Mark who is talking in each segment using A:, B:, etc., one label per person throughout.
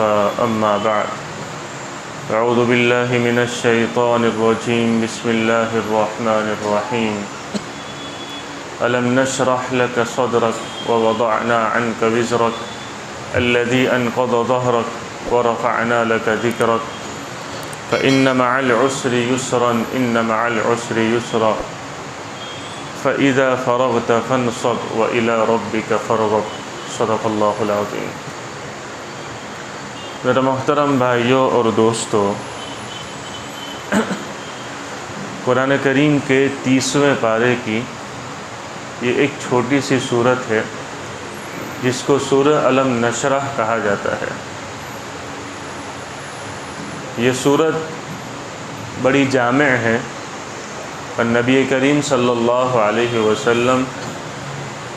A: وكفى أما بعد أعوذ بالله من الشيطان الرجيم بسم الله الرحمن الرحيم ألم نشرح لك صدرك ووضعنا عنك وزرك الذي أنقض ظهرك ورفعنا لك ذكرك فإن مع العسر يسرا إن مع العسر يسرا فإذا فرغت فانصب وإلى ربك فارغب صدق اللہ العظیم۔ میرے محترم بھائیوں اور دوستوں، قرآن کریم کے 30ویں پارے کی یہ ایک چھوٹی سی سورت ہے جس کو سورہ الم نشرح کہا جاتا ہے۔ یہ سورت بڑی جامع ہے اور نبی کریم صلی اللہ علیہ وسلم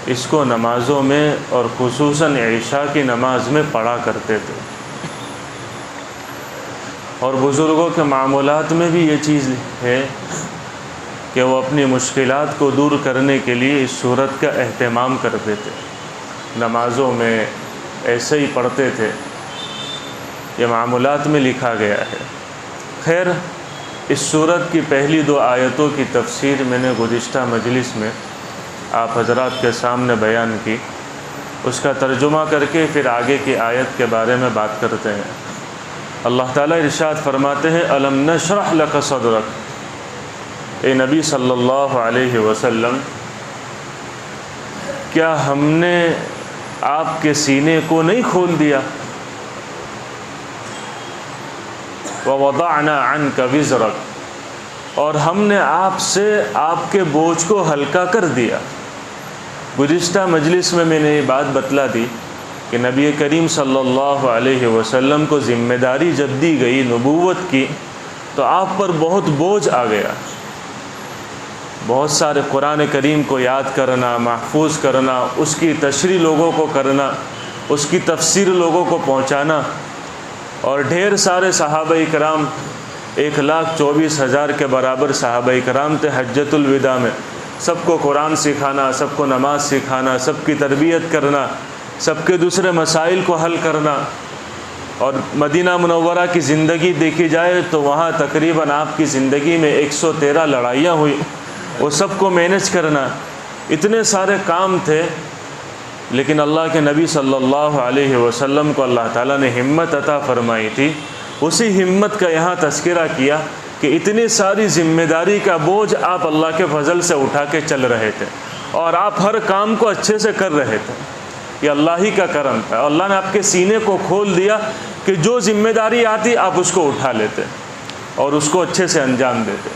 A: اس کو نمازوں میں اور خصوصاً عشاء کی نماز میں پڑھا کرتے تھے، اور بزرگوں کے معمولات میں بھی یہ چیز ہے کہ وہ اپنی مشکلات کو دور کرنے کے لیے اس سورت کا اہتمام کرتے تھے، نمازوں میں ایسے ہی پڑھتے تھے، یہ معمولات میں لکھا گیا ہے۔ خیر، اس سورت کی پہلی 2 آیتوں کی تفسیر میں نے گزشتہ مجلس میں آپ حضرات کے سامنے بیان کی، اس کا ترجمہ کر کے پھر آگے کی آیت کے بارے میں بات کرتے ہیں۔ اللہ تعالیٰ ارشاد فرماتے ہیں الم نشرح لک صدرک، اے نبی صلی اللہ علیہ وسلم، کیا ہم نے آپ کے سینے کو نہیں کھول دیا؟ ووضعنا عنک وزرک، اور ہم نے آپ سے آپ کے بوجھ کو ہلکا کر دیا۔ گزشتہ مجلس میں نے یہ بات بتلا دی کہ نبی کریم صلی اللہ علیہ وسلم کو ذمہ داری جب دی گئی نبوت کی تو آپ پر بہت بوجھ آ گیا، بہت سارے قرآن کریم کو یاد کرنا، محفوظ کرنا، اس کی تشریح لوگوں کو کرنا، اس کی تفسیر لوگوں کو پہنچانا، اور ڈھیر سارے صحابہ کرام 1,24,000 کے برابر صحابہ کرام تھے حجۃ الوداع میں، سب کو قرآن سکھانا، سب کو نماز سکھانا، سب کی تربیت کرنا، سب کے دوسرے مسائل کو حل کرنا۔ اور مدینہ منورہ کی زندگی دیکھی جائے تو وہاں تقریباً آپ کی زندگی میں 113 لڑائیاں ہوئی، وہ سب کو مینج کرنا، اتنے سارے کام تھے، لیکن اللہ کے نبی صلی اللہ علیہ وسلم کو اللہ تعالیٰ نے ہمت عطا فرمائی تھی۔ اسی ہمت کا یہاں تذکرہ کیا کہ اتنی ساری ذمہ داری کا بوجھ آپ اللہ کے فضل سے اٹھا کے چل رہے تھے، اور آپ ہر کام کو اچھے سے کر رہے تھے، یہ اللہ ہی کا کرم تھا۔ اللہ نے آپ کے سینے کو کھول دیا کہ جو ذمہ داری آتی آپ اس کو اٹھا لیتے اور اس کو اچھے سے انجام دیتے۔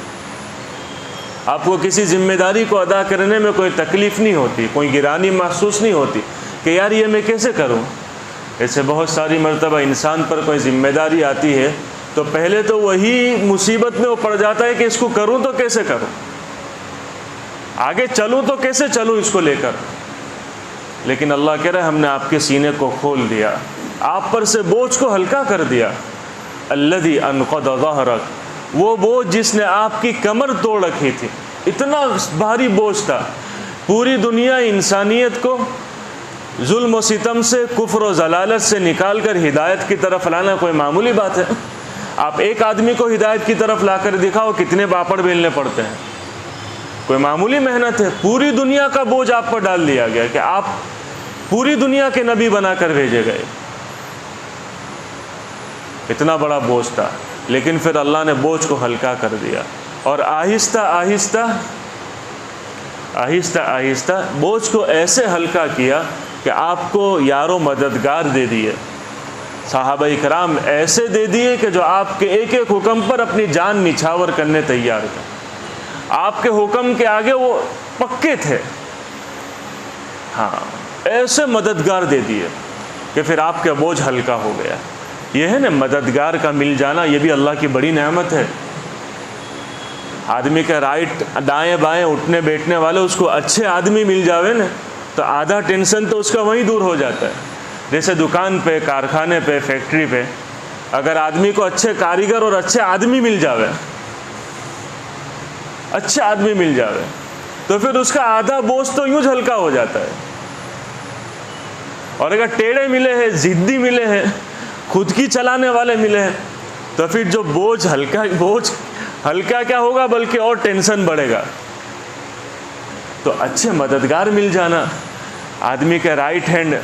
A: آپ کو کسی ذمہ داری کو ادا کرنے میں کوئی تکلیف نہیں ہوتی، کوئی گرانی محسوس نہیں ہوتی کہ یار یہ میں کیسے کروں۔ ایسے بہت ساری مرتبہ انسان پر کوئی ذمہ داری آتی ہے تو پہلے تو وہی مصیبت میں وہ پڑ جاتا ہے کہ اس کو کروں تو کیسے کروں، آگے چلوں تو کیسے چلوں اس کو لے کر۔ لیکن اللہ کہہ رہا ہے ہم نے آپ کے سینے کو کھول دیا، آپ پر سے بوجھ کو ہلکا کر دیا۔ الذی انقض ظہرک، وہ بوجھ جس نے آپ کی کمر توڑ رکھی تھی، اتنا بھاری بوجھ تھا۔ پوری دنیا انسانیت کو ظلم و ستم سے، کفر و ضلالت سے نکال کر ہدایت کی طرف لانا کوئی معمولی بات ہے؟ آپ ایک آدمی کو ہدایت کی طرف لا کر دکھاؤ کتنے پاپڑ بیلنے پڑتے ہیں، کوئی معمولی محنت ہے؟ پوری دنیا کا بوجھ آپ پر ڈال دیا گیا کہ آپ پوری دنیا کے نبی بنا کر بھیجے گئے، اتنا بڑا بوجھ تھا۔ لیکن پھر اللہ نے بوجھ کو ہلکا کر دیا، اور آہستہ آہستہ آہستہ آہستہ بوجھ کو ایسے ہلکا کیا کہ آپ کو یار و مددگار دے دیے، صحابہ کرام ایسے دے دیے کہ جو آپ کے ایک ایک حکم پر اپنی جان نچھاور کرنے تیار تھے، آپ کے حکم کے آگے وہ پکے تھے، ہاں ایسے مددگار دے دیے کہ پھر آپ کا بوجھ ہلکا ہو گیا۔ یہ ہے نا مددگار کا مل جانا، یہ بھی اللہ کی بڑی نعمت ہے۔ آدمی کے رائٹ دائیں بائیں اٹھنے بیٹھنے والے اس کو اچھے آدمی مل جاوے نا تو آدھا ٹینشن تو اس کا وہیں دور ہو جاتا ہے۔ جیسے دکان پہ، کارخانے پہ، فیکٹری پہ اگر آدمی کو اچھے کاریگر اور اچھے آدمی مل جاوے، اچھے آدمی مل جاوے تو پھر اس کا آدھا بوجھ تو یوں ہلکا ہو جاتا ہے۔ اور اگر ٹیڑھے ملے ہیں، ضدی ملے ہیں خود کی چلانے والے ملے ہیں تو پھر جو بوجھ ہلکا کیا ہوگا بلکہ اور ٹینشن بڑھے گا. تو اچھے مددگار مل جانا، آدمی کے رائٹ ہینڈ،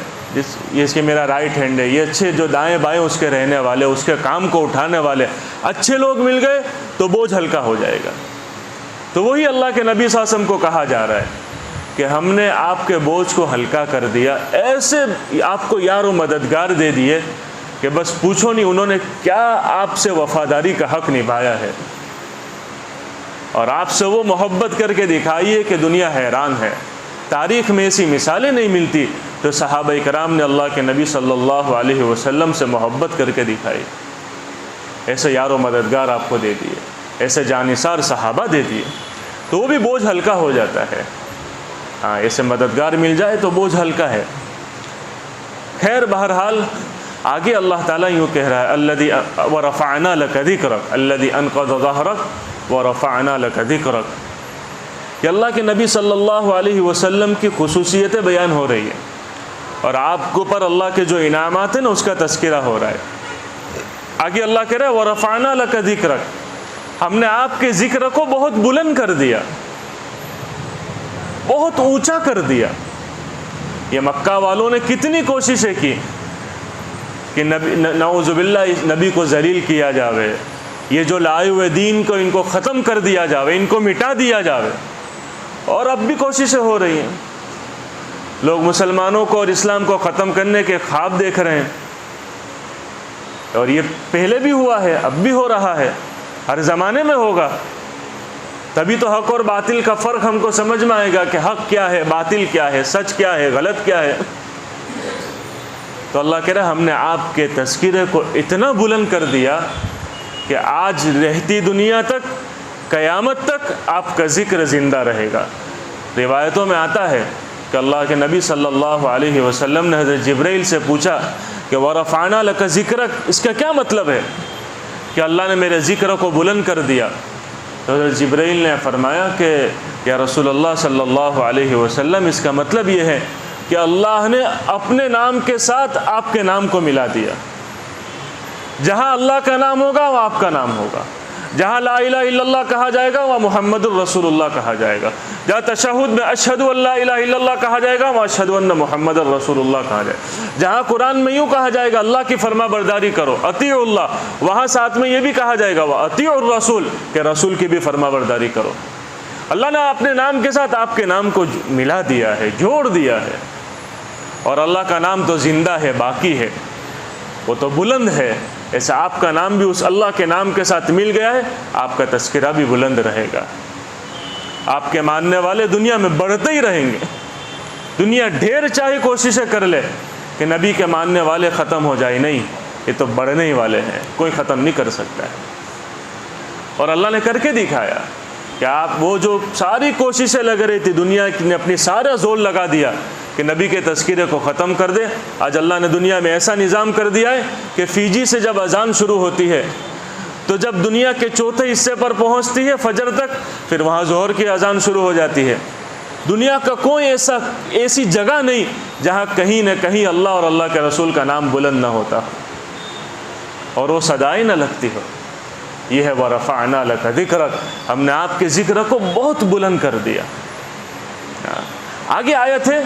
A: یہ کہ میرا رائٹ ہینڈ ہے، یہ اچھے جو دائیں بائیں اس کے رہنے والے، اس کے کام کو اٹھانے والے اچھے لوگ مل گئے تو بوجھ ہلکا ہو جائے گا. تو وہی اللہ کے نبی صلی اللہ علیہ وسلم کو کہا جا رہا ہے کہ ہم نے آپ کے بوجھ کو ہلکا کر دیا، ایسے آپ کو یار و مددگار دے دیے کہ بس پوچھو نہیں انہوں نے کیا آپ سے وفاداری کا حق نبھایا ہے، اور آپ سے وہ محبت کر کے دکھائی ہے کہ دنیا حیران ہے. تاریخ میں ایسی مثالیں نہیں ملتی تو صحابہ کرام نے اللہ کے نبی صلی اللہ علیہ وسلم سے محبت کر کے دکھائی. ایسے یار و مددگار آپ کو دے دیے، ایسے جانثار صحابہ دے دیے تو وہ بھی بوجھ ہلکا ہو جاتا ہے. ہاں، ایسے مددگار مل جائے تو بوجھ ہلکا ہے. خیر بہرحال آگے اللہ تعالیٰ یوں کہہ رہا ہے الذی ورفعنا لک ذکرک الذی انقض ظہرک ورفعنا لک ذکرک، کہ اللہ کے نبی صلی اللہ علیہ وسلم کی خصوصیتیں بیان ہو رہی ہیں اور آپ کو پر اللہ کے جو انعامات ہیں نا اس کا تذکرہ ہو رہا ہے. آگے اللہ کہہ رہا ہے وَرَفَعْنَا لَكَ ذِكْرَكَ، ہم نے آپ کے ذکر کو بہت بلند کر دیا، بہت اونچا کر دیا. یہ مکہ والوں نے کتنی کوششیں کی کہ نعوذ باللہ نبی کو ذلیل کیا جاوے، یہ جو لائے ہوئے دین کو ان کو ختم کر دیا جاوے، ان کو مٹا دیا جاوے، اور اب بھی کوششیں ہو رہی ہیں. لوگ مسلمانوں کو اور اسلام کو ختم کرنے کے خواب دیکھ رہے ہیں، اور یہ پہلے بھی ہوا ہے، اب بھی ہو رہا ہے، ہر زمانے میں ہوگا. تبھی تو حق اور باطل کا فرق ہم کو سمجھ میں آئے گا کہ حق کیا ہے، باطل کیا ہے، سچ کیا ہے، غلط کیا ہے. تو اللہ کہہ رہا ہے ہم نے آپ کے تذکرے کو اتنا بلند کر دیا کہ آج رہتی دنیا تک، قیامت تک آپ کا ذکر زندہ رہے گا. روایتوں میں آتا ہے کہ اللہ کے نبی صلی اللہ علیہ وسلم نے حضرت جبرائیل سے پوچھا کہ وَرَفَعْنَا لَكَ ذِكْرَكَ، اس کا کیا مطلب ہے کہ اللہ نے میرے ذکر کو بلند کر دیا؟ تو حضرت جبرائیل نے فرمایا کہ یا رسول اللہ صلی اللہ علیہ وسلم، اس کا مطلب یہ ہے کہ اللہ نے اپنے نام کے ساتھ آپ کے نام کو ملا دیا. جہاں اللہ کا نام ہوگا وہ آپ کا نام ہوگا، جہاں لا الہ الا اللہ کہا جائے گا وہاں محمد الرسول اللہ کہا جائے گا، جہاں تشہد میں اشہد ان لا الہ الا اللہ کہا جائے گا وہاں اشہد ان محمد الرسول اللہ کہا جائے گا، جہاں قرآن میں یوں کہا جائے گا اللہ کی فرما برداری کرو اطیعوا اللہ، وہاں ساتھ میں یہ بھی کہا جائے گا واطیعوا الرسول، کہ رسول کی بھی فرما برداری کرو. اللہ نے اپنے نام کے ساتھ آپ کے نام کو ملا دیا ہے، جوڑ دیا ہے. اور اللہ کا نام تو زندہ ہے، باقی ہے، وہ تو بلند ہے. ایسا آپ کا نام بھی اس اللہ کے نام کے ساتھ مل گیا ہے، آپ کا تذکرہ بھی بلند رہے گا. آپ کے ماننے والے دنیا میں بڑھتے ہی رہیں گے. دنیا ڈھیر چاہے کوششیں کر لے کہ نبی کے ماننے والے ختم ہو جائے، نہیں، یہ تو بڑھنے ہی والے ہیں، کوئی ختم نہیں کر سکتا ہے. اور اللہ نے کر کے دکھایا کہ آپ وہ جو ساری کوششیں لگ رہی تھی، دنیا نے اپنی سارا زور لگا دیا کہ نبی کے تذکرے کو ختم کر دے. آج اللہ نے دنیا میں ایسا نظام کر دیا ہے کہ فیجی سے جب اذان شروع ہوتی ہے تو جب دنیا کے چوتھے حصے پر پہنچتی ہے فجر تک، پھر وہاں ظہر کی اذان شروع ہو جاتی ہے. دنیا کا کوئی ایسی جگہ نہیں جہاں کہیں نہ کہیں اللہ اور اللہ کے رسول کا نام بلند نہ ہوتا اور وہ صدائیں نہ لگتی ہو. یہ ہے وَرَفَعْنَا لَكَ ذِكْرَكَ، ہم نے آپ کے ذکر کو بہت بلند کر دیا. آگے آیت ہے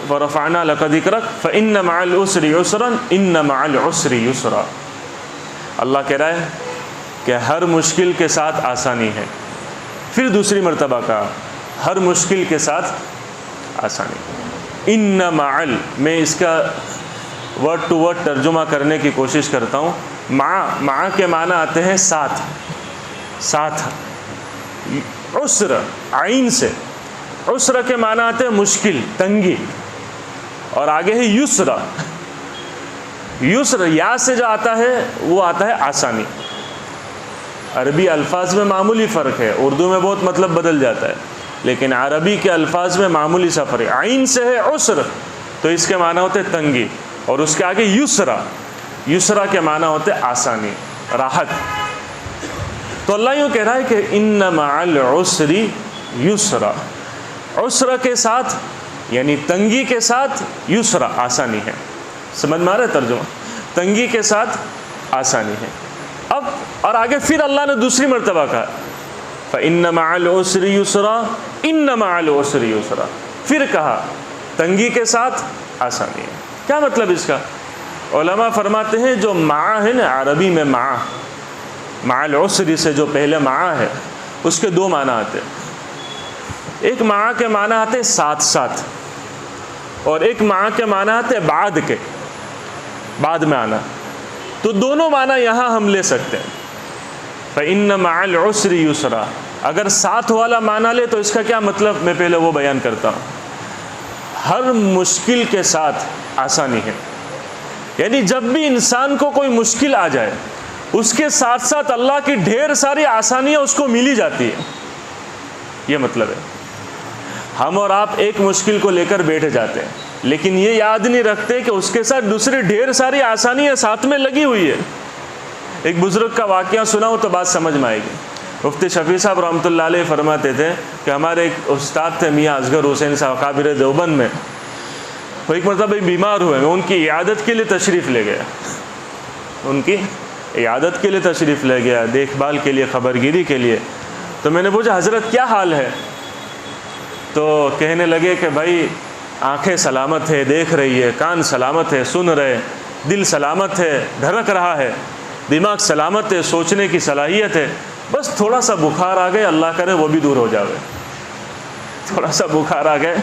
A: وَرَفَعْنَا لَكَ ذِكْرَكَ فَإِنَّ مَعَ الْعُسْرِ يُسْرًا إِنَّ مَعَ الْعُسْرِ يُسْرًا. اللہ کہہ رہا ہے کہ ہر مشکل کے ساتھ آسانی ہے. پھر دوسری مرتبہ کہا ہر مشکل کے ساتھ آسانی. إِنَّ مَعَ میں اس کا ورڈ ٹو ورڈ ترجمہ کرنے کی کوشش کرتا ہوں. مع کے معنی آتے ہیں ساتھ، ساتھ. عسر عین سے، عسر کے معنی آتے ہیں مشکل، تنگی، اور آگے ہے یسر. یسر یا سے جو آتا ہے وہ آتا ہے آسانی. عربی الفاظ میں معمولی فرق ہے، اردو میں بہت مطلب بدل جاتا ہے، لیکن عربی کے الفاظ میں معمولی سا فرق ہے. عین سے ہے عسر تو اس کے معنی ہوتے تنگی، اور اس کے آگے یسرا، یسرا کے معنی ہوتے آسانی، راحت. تو اللہ یوں کہہ رہا ہے کہ ان مع العسر یسرا، عسر کے ساتھ یعنی تنگی کے ساتھ یسرا آسانی ہے. سمجھ میں آ رہا ہے ترجمہ؟ تنگی کے ساتھ آسانی ہے۔ اب اور آگے پھر اللہ نے دوسری مرتبہ کہا فَإِنَّ مَعَ الْعُسْرِ يُسْرًا إِنَّ مَعَ الْعُسْرِ يُسْرًا، پھر کہا تنگی کے ساتھ آسانی ہے۔ کیا مطلب اس کا؟ علماء فرماتے ہیں جو مع ہے نا، عربی میں مع العسر سے جو پہلے مع ہے اس کے دو معنی آتے ہیں۔ ایک مع کے معنی آتے ہیں ساتھ ساتھ، اور ایک مع کے معنی آتے ہیں بعد کے، بعد میں آنا۔ تو دونوں معنی یہاں ہم لے سکتے ہیں۔ فَإِنَّ مَعَ الْعُسْرِ يُسْرًا، اگر ساتھ والا معنی لے تو اس کا کیا مطلب، میں پہلے وہ بیان کرتا ہوں۔ ہر مشکل کے ساتھ آسانی ہے، یعنی جب بھی انسان کو کوئی مشکل آ جائے اس کے ساتھ ساتھ اللہ کی ڈھیر ساری آسانیاں اس کو ملی جاتی ہے، یہ مطلب ہے۔ ہم اور آپ ایک مشکل کو لے کر بیٹھے جاتے ہیں لیکن یہ یاد نہیں رکھتے کہ اس کے ساتھ دوسری ڈھیر ساری آسانیاں ساتھ میں لگی ہوئی ہے۔ ایک بزرگ کا واقعہ سناؤں تو بات سمجھ میں آئے گی۔ مفتی شفیع صاحب رحمۃ اللہ علیہ فرماتے تھے کہ ہمارے ایک استاد تھے میاں اصغر حسین صاحب اکابر دیوبند میں، وہ ایک مرتبہ بیمار ہوئے، میں ان کی عیادت کے لیے تشریف لے گیا، ان کی عیادت کے لیے تشریف لے گیا، دیکھ بھال کے لیے، خبرگیری کے لیے۔ تو میں نے پوچھا حضرت کیا حال ہے؟ تو کہنے لگے کہ بھائی آنکھیں سلامت ہے، دیکھ رہی ہے، کان سلامت ہے، سن رہے، دل سلامت ہے، دھڑک رہا ہے، دماغ سلامت ہے، سوچنے کی صلاحیت ہے، بس تھوڑا سا بخار آ گئے، اللہ کرے وہ بھی دور ہو جاوے۔ تھوڑا سا بخار آ گئے،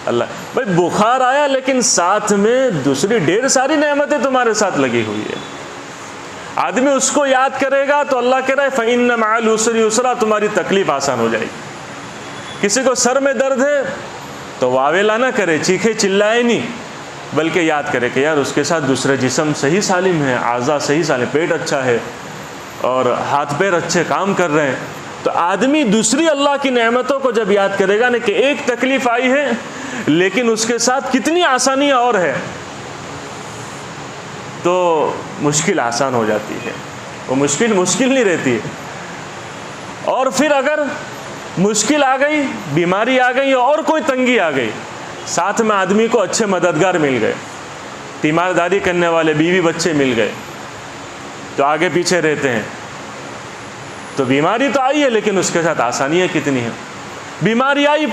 A: اللہ بھائی بخار آیا لیکن ساتھ میں دوسری ڈھیر ساری نعمتیں تمہارے ساتھ لگی ہوئی ہے۔ آدمی اس کو یاد کرے گا تو اللہ کہہ رہا ہے فَإِنَّ مَعَ الْعُسْرِ يُسْرًا، تمہاری تکلیف آسان ہو جائے گی۔ کسی کو سر میں درد ہے تو واویلا نہ کرے، چیخے چلائے نہیں، بلکہ یاد کرے کہ یار اس کے ساتھ دوسرے جسم صحیح سالم ہے، اعضاء صحیح سالم، پیٹ اچھا ہے اور ہاتھ پیر اچھے کام کر رہے ہیں۔ تو آدمی دوسری اللہ کی نعمتوں کو جب یاد کرے گا نا کہ ایک تکلیف آئی ہے لیکن اس کے ساتھ کتنی آسانیاں اور ہے، تو مشکل آسان ہو جاتی ہے، وہ مشکل نہیں رہتی ہے۔ اور پھر اگر مشکل آ گئی، بیماری آ گئی اور کوئی تنگی آ گئی، ساتھ میں آدمی کو اچھے مددگار مل گئے، تیمارداری کرنے والے بیوی بچے مل گئے تو آگے پیچھے رہتے ہیں، تو بیماری تو آئی ہے لیکن اس کے ساتھ آسانیاں کتنی ہیں۔ بیماری آئی،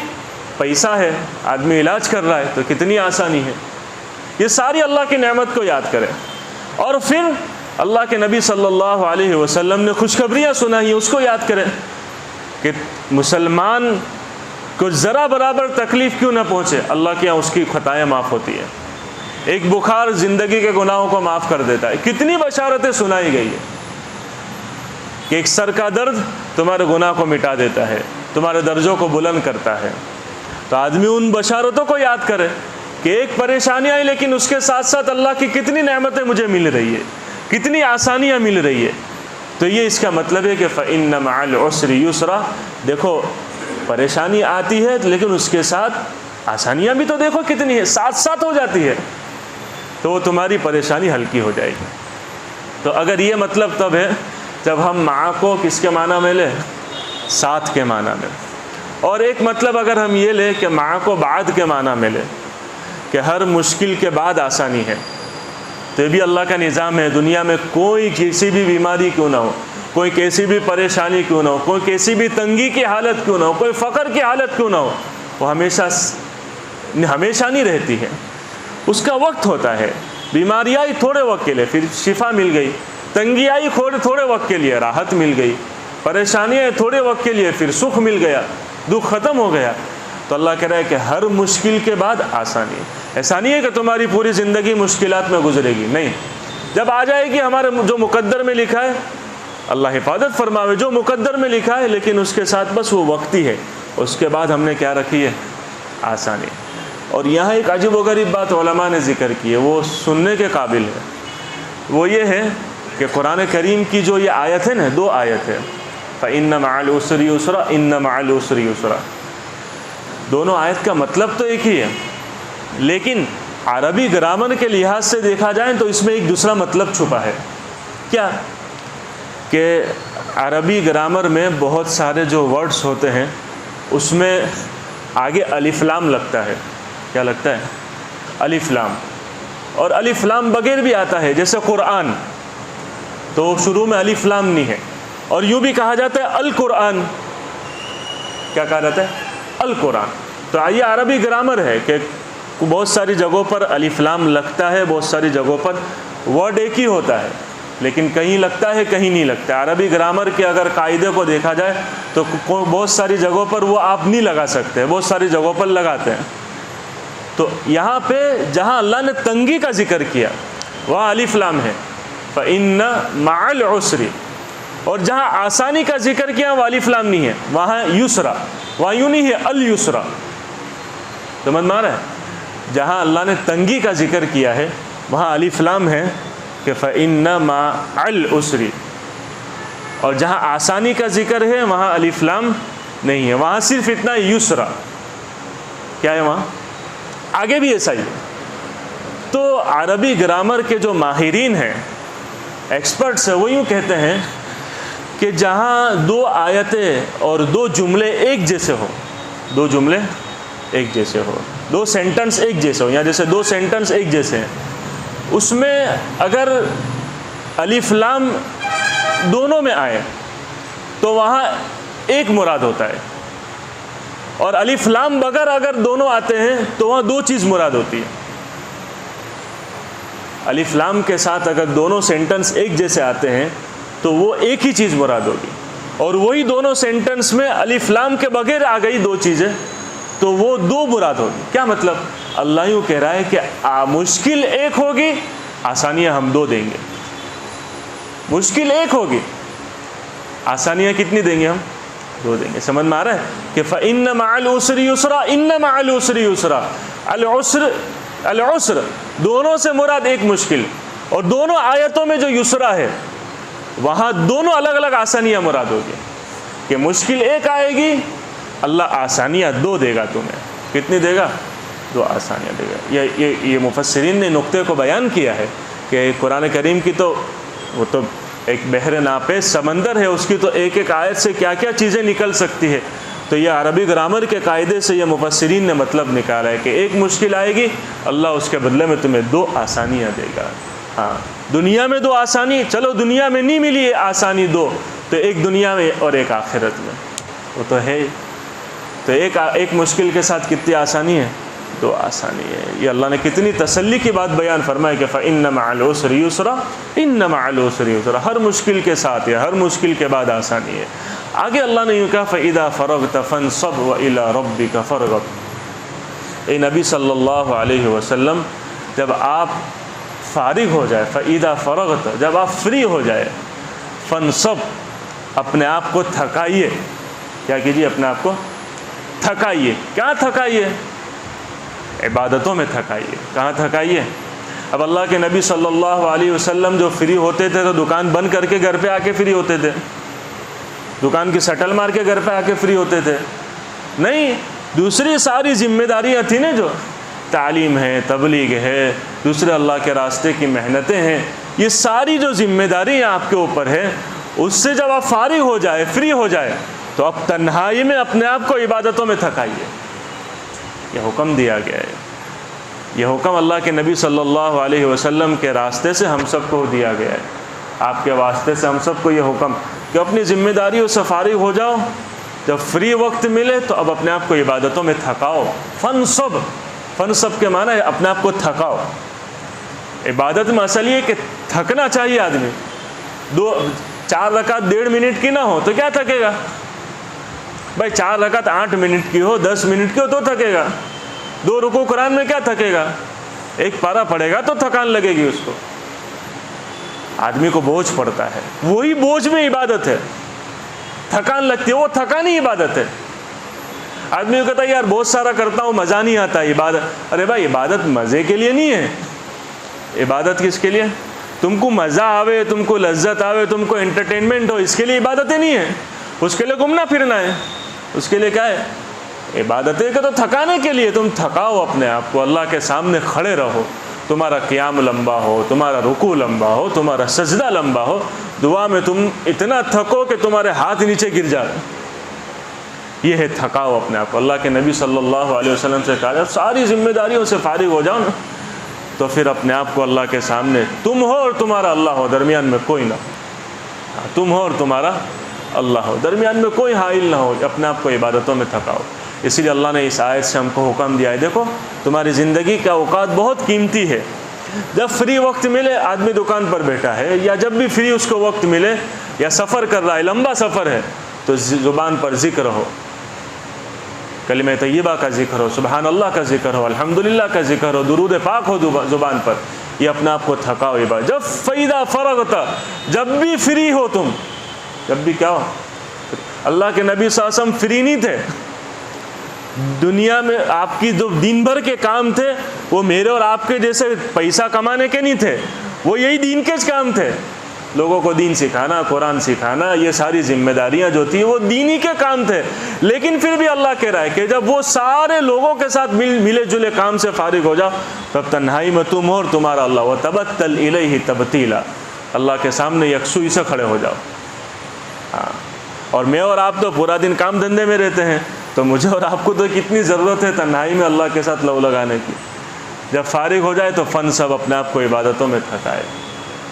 A: پیسہ ہے، آدمی علاج کر رہا ہے تو کتنی آسانی ہے۔ یہ ساری اللہ کی نعمت کو یاد کرے، اور پھر اللہ کے نبی صلی اللہ علیہ وسلم نے خوشخبریاں سنائی ہیں اس کو یاد کرے کہ مسلمان کو ذرا برابر تکلیف کیوں نہ پہنچے، اللہ کے یہاں اس کی خطائیں معاف ہوتی ہیں۔ ایک بخار زندگی کے گناہوں کو معاف کر دیتا ہے۔ کتنی بشارتیں سنائی گئی ہے کہ ایک سر کا درد تمہارے گناہ کو مٹا دیتا ہے، تمہارے درجوں کو بلند کرتا ہے۔ تو آدمی ان بشارتوں کو یاد کرے کہ ایک پریشانی آئی لیکن اس کے ساتھ ساتھ اللہ کی کتنی نعمتیں مجھے مل رہی ہے، کتنی آسانیاں مل رہی ہے۔ تو یہ اس کا مطلب ہے کہ فَإِنَّ مَعَ الْعُسْرِ يُسْرًا، دیکھو پریشانی آتی ہے لیکن اس کے ساتھ آسانیاں بھی تو دیکھو کتنی ہے، ساتھ ساتھ ہو جاتی ہے، تو وہ تمہاری پریشانی ہلکی ہو جائے گی۔ تو اگر یہ مطلب تب ہے جب ہم مع کو کس کے معنی میں لیں، ساتھ کے معنی میں۔ اور ایک مطلب اگر ہم یہ لیں کہ مع کو بعد کے معنی میں لیں کہ ہر مشکل کے بعد آسانی ہے، تو یہ بھی اللہ کا نظام ہے۔ دنیا میں کوئی کسی بھی بیماری کیوں نہ ہو، کوئی کیسی بھی پریشانی کیوں نہ ہو، کوئی کیسی بھی تنگی کی حالت کیوں نہ ہو، کوئی فقر کی حالت کیوں نہ ہو، وہ ہمیشہ نہیں رہتی ہے، اس کا وقت ہوتا ہے۔ بیماری آئی تھوڑے وقت کے لیے، پھر شفا مل گئی، تنگی آئی تھوڑے وقت کے لیے، راحت مل گئی، پریشانی آئی تھوڑے وقت کے لیے، پھر سکھ مل گیا، دکھ ختم ہو گیا۔ تو اللہ کہہ رہا ہے کہ ہر مشکل کے بعد آسانی۔ ایسا نہیں ہے کہ تمہاری پوری زندگی مشکلات میں گزرے گی، نہیں، جب آ جائے گی ہمارے جو مقدر میں لکھا ہے، اللہ حفاظت فرماوے، جو مقدر میں لکھا ہے، لیکن اس کے ساتھ بس وہ وقتی ہے، اس کے بعد ہم نے کیا رکھی ہے، آسانی۔ اور یہاں ایک عجیب و غریب بات علماء نے ذکر کی ہے، وہ سننے کے قابل ہے، وہ یہ ہے کہ قرآن کریم کی جو یہ آیت ہے نا، دو آیت ہے، فَإِنَّ مَعَ الْعُسْرِ يُسْرًا إِنَّ مَعَ الْعُسْرِ يُسْرًا، دونوں آیت کا مطلب تو ایک ہی ہے، لیکن عربی گرامر کے لحاظ سے دیکھا جائے تو اس میں ایک دوسرا مطلب چھپا ہے۔ کیا کہ عربی گرامر میں بہت سارے جو ورڈز ہوتے ہیں اس میں آگے الف لام لگتا ہے۔ کیا لگتا ہے؟ الف لام۔ اور الف لام بغیر بھی آتا ہے، جیسے قرآن، تو شروع میں الف لام نہیں ہے، اور یوں بھی کہا جاتا ہے القرآن، کیا کہا جاتا ہے؟ القرآن۔ تو یہ عربی گرامر ہے کہ بہت ساری جگہوں پر الف لام لگتا ہے، بہت ساری جگہوں پر ورڈ ایک ہی ہوتا ہے، لیکن کہیں لگتا ہے کہیں نہیں لگتا۔ عربی گرامر کے اگر قاعدے کو دیکھا جائے تو بہت ساری جگہوں پر وہ آپ نہیں لگا سکتے، بہت ساری جگہوں پر لگاتے ہیں۔ تو یہاں پہ جہاں اللہ نے تنگی کا ذکر کیا وہاں الف لام ہے، فَإِنَّ مَعَ الْعُسْرِ، اور جہاں آسانی کا ذکر کیا وہ الف لام نہیں ہے، وہاں یسرا، وہاں یوں نہیں ہے الیسرا۔ سمجھ میں آ رہا ہے؟ جہاں اللہ نے تنگی کا ذکر کیا ہے وہاں الف لام ہے کہ فَإِنَّ مَعَ الْعُسْرِ، اور جہاں آسانی کا ذکر ہے وہاں الف لام نہیں ہے، وہاں صرف اتنا یسرا۔ کیا ہے وہاں؟ آگے بھی ایسا ہی ہے۔ تو عربی گرامر کے جو ماہرین ہیں، ایکسپرٹس ہیں، وہ یوں کہتے ہیں کہ جہاں دو آیتیں اور دو جملے ایک جیسے ہو، دو جملے ایک جیسے ہو، دو سینٹنس ایک جیسے ہو، یا جیسے دو سینٹنس ایک جیسے ہیں، اس میں اگر الف لام دونوں میں آئے تو وہاں ایک مراد ہوتا ہے، اور الف لام بغیر اگر دونوں آتے ہیں تو وہاں دو چیز مراد ہوتی ہے۔ الف لام کے ساتھ اگر دونوں سینٹنس ایک جیسے آتے ہیں تو وہ ایک ہی چیز مراد ہوگی، اور وہی دونوں سینٹنس میں الف لام کے بغیر آ گئی دو چیزیں تو وہ دو مراد ہوگی۔ کیا مطلب؟ اللہ یوں کہہ رہا ہے کہ مشکل ایک ہوگی، آسانیاں ہم دو دیں گے۔ مشکل ایک ہوگی، آسانیاں کتنی دیں گے؟ ہم دو دیں گے۔ سمجھ میں آ رہا ہے کہ فَإِنَّ مَعَ الْعُسْرِ يُسْرًا، إِنَّ مَعَ الْعُسْرِ يُسْرًا۔ العسر دونوں سے مراد ایک مشکل، اور دونوں آیتوں میں جو یسرا ہے وہاں دونوں الگ الگ آسانیاں مراد ہوگی، کہ مشکل ایک آئے گی، اللہ آسانیاں دو دے گا تمہیں۔ کتنی دے گا؟ دو آسانیاں دے گا۔ یہ مفسرین نے نقطے کو بیان کیا ہے کہ قرآن کریم کی تو وہ تو ایک بحر ناپیس سمندر ہے، اس کی تو ایک ایک آیت سے کیا کیا چیزیں نکل سکتی ہے۔ تو یہ عربی گرامر کے قاعدے سے یہ مفسرین نے مطلب نکالا ہے کہ ایک مشکل آئے گی، اللہ اس کے بدلے میں تمہیں دو آسانیاں دے گا۔ ہاں، دنیا میں دو آسانی، چلو دنیا میں نہیں ملی آسانی دو، تو ایک دنیا میں اور ایک آخرت میں، وہ تو ہے۔ تو ایک مشکل کے ساتھ کتنی آسانی ہے؟ دو آسانی ہے۔ یہ اللہ نے کتنی تسلی کی بات بیان فرمائی کہ فَإِنَّ مَعَ الْعُسْرِ يُسْرًا، إِنَّ مَعَ الْعُسْرِ يُسْرًا، ہر مشکل کے ساتھ ہے، ہر مشکل کے بعد آسانی ہے۔ آگے اللہ نے یوں کہا فَإِذَا فَرَغْتَ فَانْصَبْ وَإِلَىٰ رَبِّكَ فَارْغَب۔ اے نبی صلی اللہ علیہ وسلم، جب آپ فارغ ہو جائے، فَإِذَا فَرَغْتَ، جب آپ فری ہو جائے، فَانْصَبْ، اپنے آپ کو تھکائیے۔ کیا کیجیے؟ اپنے آپ کو تھکائیے۔ کیا تھکائیے؟ عبادتوں میں تھکائیے۔ کہاں تھکائیے؟ اب اللہ کے نبی صلی اللہ علیہ وسلم جو فری ہوتے تھے تو دکان بند کر کے گھر پہ آ کے فری ہوتے تھے، دکان کی سٹل مار کے گھر پہ آ کے فری ہوتے تھے؟ نہیں، دوسری ساری ذمہ داریاں تھیں نا، جو تعلیم ہے، تبلیغ ہے، دوسرے اللہ کے راستے کی محنتیں ہیں، یہ ساری جو ذمہ داریاں آپ کے اوپر ہے، اس سے جب آپ فارغ ہو جائے، فری ہو جائے، تو اب تنہائی میں اپنے آپ کو عبادتوں میں تھکائیے۔ یہ حکم دیا گیا ہے، یہ حکم اللہ کے نبی صلی اللہ علیہ وسلم کے راستے سے ہم سب کو دیا گیا ہے، آپ کے واسطے سے ہم سب کو یہ حکم کہ اپنی ذمہ داریوں سے فارغ ہو جاؤ، جب فری وقت ملے تو اب اپنے آپ کو عبادتوں میں تھکاؤ۔ فنصب کے معنی ہے اپنے آپ کو تھکاؤ۔ عبادت میں اصل یہ کہ تھکنا چاہیے آدمی، 4 رکعت 1.5 منٹ کی نہ ہو تو کیا تھکے گا بھائی؟ 4 رکعت 8 منٹ کی ہو، 10 منٹ کی ہو تو تھکے گا۔ 2 رکوع قرآن میں کیا تھکے گا؟ ایک پارہ پڑے گا تو تھکان لگے گی اس کو، آدمی کو بوجھ پڑتا ہے، وہی بوجھ میں عبادت ہے، تھکان لگتی ہے، وہ تھکان ہی عبادت ہے۔ آدمی کو کہتا ہے یار بہت سارا کرتا ہوں مزہ نہیں آتا عبادت، ارے بھائی عبادت مزے کے لیے نہیں ہے، عبادت کس کے لیے؟ تم کو مزہ آوے، تم کو لذت آوے، تم کو انٹرٹینمنٹ ہو، اس کے لیے عبادتیں نہیں ہیں، اس کے لیے گھومنا پھرنا ہے، اس کے لیے کیا ہے؟ عبادتیں کہ تو تھکانے کے لیے، تم تھکاؤ اپنے آپ کو، اللہ کے سامنے کھڑے رہو، تمہارا قیام لمبا ہو، تمہارا رکوع لمبا ہو، تمہارا سجدہ لمبا ہو، دعا میں تم اتنا تھکو کہ تمہارے ہاتھ نیچے گر جائے، یہ ہے تھکاؤ اپنے آپ کو۔ اللہ کے نبی صلی اللہ علیہ وسلم سے کہا جب ساری ذمہ داریوں سے فارغ ہو جاؤ نا، تو پھر اپنے آپ کو اللہ کے سامنے تم ہو اور تمہارا اللہ ہو، درمیان میں کوئی نہ ہو، تم ہو اور تمہارا اللہ ہو، درمیان میں کوئی حائل نہ ہو، اپنے آپ کو عبادتوں میں تھکاؤ۔ اسی لیے اللہ نے اس آیت سے ہم کو حکم دیا ہے، دیکھو تمہاری زندگی کا اوقات بہت قیمتی ہے، جب فری وقت ملے، آدمی دکان پر بیٹھا ہے یا جب بھی فری اس کو وقت ملے یا سفر کر رہا ہے، لمبا سفر ہے، تو زبان پر ذکر ہو، کلمہ طیبہ کا ذکر ہو، سبحان اللہ کا ذکر ہو، الحمدللہ کا ذکر ہو، درود پاک ہو زبان پر، یہ اپنے آپ کو تھکاؤ عبادت۔ جب فیدہ فرغت، جب بھی فری ہو تم، جب بھی کیا ہو، اللہ کے نبی صلی اللہ علیہ وسلم فری نہیں تھے، دنیا میں آپ کی جو دن بھر کے کام تھے وہ میرے اور آپ کے جیسے پیسہ کمانے کے نہیں تھے، وہ یہی دین کے کام تھے، لوگوں کو دین سکھانا، قرآن سکھانا، یہ ساری ذمہ داریاں جو تھیں وہ دینی کے کام تھے۔ لیکن پھر بھی اللہ کہہ رہا ہے کہ جب وہ سارے لوگوں کے ساتھ ملے جلے کام سے فارغ ہو جاؤ، تب تنہائی میں تم ہو اور تمہارا اللہ، وَتَبَتَّلْ إِلَيْهِ تَبْتِيلًا، اللہ کے سامنے یکسوئی سے کھڑے ہو جاؤ۔ ہاں، اور میں اور آپ تو پورا دن کام دھندے میں رہتے ہیں، تو مجھے اور آپ کو تو کتنی ضرورت ہے تنہائی میں اللہ کے ساتھ لو لگانے کی، جب فارغ ہو جائے تو فن سب اپنے آپ کو عبادتوں میں تھکائے۔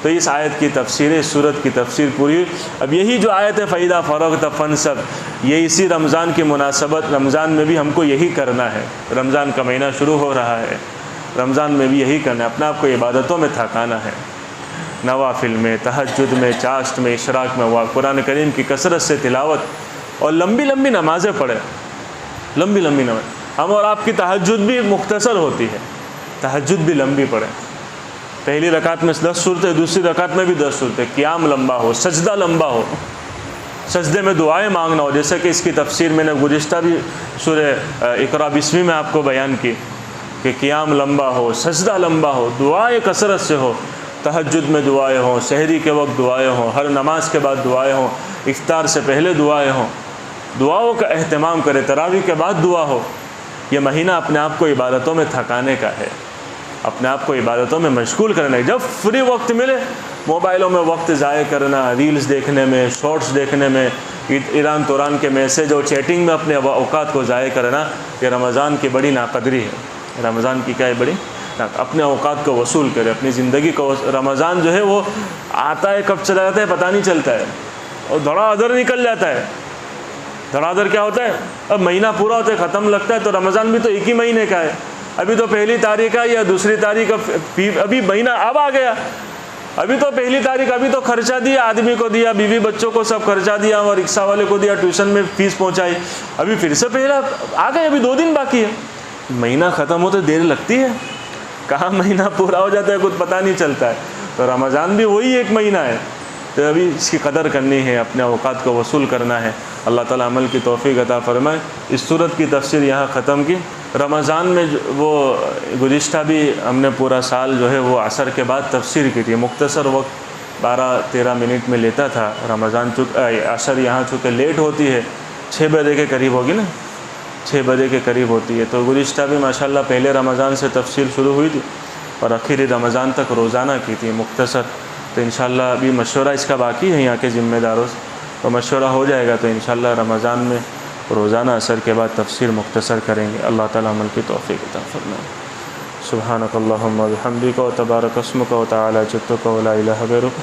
A: تو اس آیت کی تفسیر، اس سورت کی تفسیر پوری۔ اب یہی جو آیت ہے فَإِذَا فَرَغْتَ فَانْصَبْ، یہ اسی رمضان کی مناسبت، رمضان میں بھی ہم کو یہی کرنا ہے، رمضان کا مہینہ شروع ہو رہا ہے، رمضان میں بھی یہی کرنا ہے، اپنے آپ کو عبادتوں میں تھکانا ہے، نوافل میں، تہجد میں، چاشت میں، اشراق میں، قرآن کریم کی کثرت سے تلاوت اور لمبی لمبی نمازیں پڑھیں، لمبی لمبی نماز۔ ہم اور آپ کی تہجد بھی مختصر ہوتی ہے، تہجد بھی لمبی پڑھیں، پہلی رکعت میں 10 صورتیں، دوسری رکعت میں بھی 10 صورتیں، قیام لمبا ہو، سجدہ لمبا ہو، سجدے میں دعائیں مانگنا ہو، جیسے کہ اس کی تفسیر میں نے گزشتہ بھی سورہ اقرا 20ویں میں آپ کو بیان کی کہ قیام لمبا ہو، سجدہ لمبا ہو، دعائیں کثرت سے ہو، تہجد میں دعائیں ہوں، سحری کے وقت دعائیں ہوں، ہر نماز کے بعد دعائیں ہوں، افطار سے پہلے دعائیں ہوں، دعاؤں کا اہتمام کرے، تراویح کے بعد دعا ہو۔ یہ مہینہ اپنے آپ کو عبادتوں میں تھکانے کا ہے، اپنے آپ کو عبادتوں میں مشغول کرنا ہے۔ جب فری وقت ملے، موبائلوں میں وقت ضائع کرنا، ریلز دیکھنے میں، شارٹس دیکھنے میں، ایران توران کے میسیج اور چیٹنگ میں اپنے اوقات کو ضائع کرنا، یہ رمضان کی بڑی ناقدری ہے۔ رمضان کی کیا ہے بڑی، اپنے اوقات کو وصول کرے، اپنی زندگی کو۔ رمضان جو ہے وہ آتا ہے کب چلا جاتا ہے پتہ نہیں چلتا ہے، اور دھڑا ادھر نکل جاتا ہے۔ دھڑا ادھر کیا ہوتا ہے، اب مہینہ پورا ہوتا ہے، ختم لگتا ہے، تو رمضان بھی تو ایک ہی مہینے کا ہے، ابھی تو پہلی تاریخ ہے یا دوسری تاریخ، ابھی مہینہ اب آ گیا، ابھی تو پہلی تاریخ، ابھی تو خرچہ دیا، آدمی کو دیا، بیوی بچوں کو سب خرچہ دیا، اور رکشہ والے کو دیا، ٹیوشن میں فیس پہنچائی، ابھی پھر سے پہلا آ گئے، ابھی 2 دن باقی ہے۔ مہینہ ختم ہوتے دیر لگتی ہے، کہاں مہینہ پورا ہو جاتا ہے کچھ پتہ نہیں چلتا ہے۔ تو رمضان بھی وہی ایک مہینہ ہے، تو ابھی اس کی قدر کرنی ہے، اپنے اوقات کو وصول کرنا ہے۔ اللہ تعالیٰ عمل کی توفیق عطا فرمائے۔ اس صورت کی تفسیر یہاں ختم کی۔ رمضان میں وہ گزشتہ بھی ہم نے پورا سال جو ہے وہ عصر کے بعد تفسیر کی تھی، مختصر وقت 12-13 منٹ میں لیتا تھا۔ رمضان عصر یہاں چونکہ لیٹ ہوتی ہے، 6 بجے کے قریب ہوگی نا، 6 بجے کے قریب ہوتی ہے، تو گزشتہ بھی ماشاءاللہ پہلے رمضان سے تفسیر شروع ہوئی تھی اور آخری رمضان تک روزانہ کی تھی مختصر۔ تو انشاءاللہ ابھی مشورہ اس کا باقی ہے یہاں کے ذمہ داروں سے، تو مشورہ ہو جائے گا تو انشاءاللہ رمضان میں روزانہ عصر کے بعد تفسیر مختصر کریں گے۔ اللہ تعالیٰ عمل کی توفیق عطا فرمائے۔ سبحانک اللہم و بحمدک و تبارک اسمک و تعالی جدک و لا الہ غیرک۔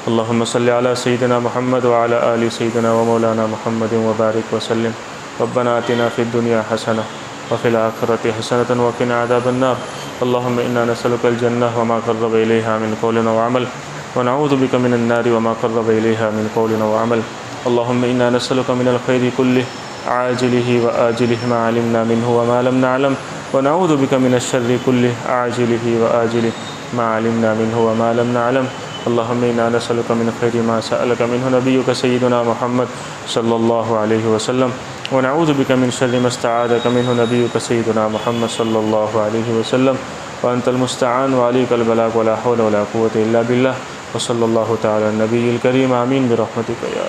A: اللہم صلی علی سیدنا محمد و علی آل سیدنا و مولانا محمد و بارک وسلم۔ ربنا آتنا فی الدنیا حسنہ وفی الآخرۃ حسنۃ وقنا عذاب النار۔ اللہم انا نسألک الجنہ وما قرب الیہا من قول وعمل ونعوذ بک من النار وما قرب الیہا من قول وعمل۔ اللہم انا نسألک من الخیر کلہ عاجلہ وآجلہ ما علمنا منہ وما لم نعلم ونعوذ بک من الشر کلہ عاجلہ وآجلہ ما علمنا منہ وما لم نعلم۔ اللہم انا نسألک من خیر ما سألک منہ نبیک سیدنا محمد صلی اللہ علیہ وسلم ونعوذ بک من شر ما استعاذک منہ نبیک سیدنا محمد صلی اللہ علیہ وسلم وانت المستعان وعلیک البلاغ ولا حول ولا قوة الا باللہ وصلی اللہ تعالی النبی الکریم آمین برحمتک یا